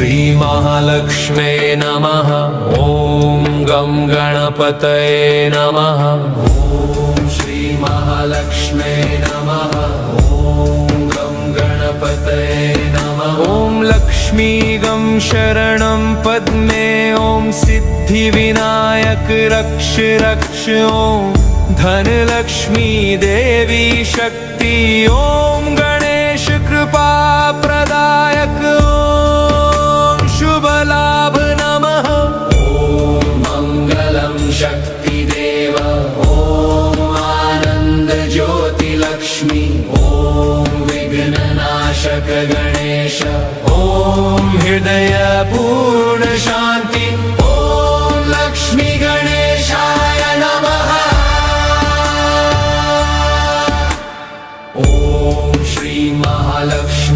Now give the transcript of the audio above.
श्रीमहालक्ष्म्यै नमः। ॐ गं गणपतये नमः। ॐ श्रीमहालक्ष्म्यै नमः। ॐ गं गणपतये नमः। ॐ लक्ष्मी गं शरणं पद्मे। ॐ सिद्धिविनायक रक्ष रक्ष। ॐ धनलक्ष्मी देवी शक्ति। ॐ गणेश कृपा प्रदायक। ॐ शुभ लाभ नमः। ॐ मंगलम शक्ति देव। ॐ आनंद ज्योति लक्ष्मी। ॐ विघ्ननाशक गणेश। ॐ हृदय पूर्ण शांति। ॐ लक्ष्मी गणेशाय नमः। ॐ श्री महालक्ष्मी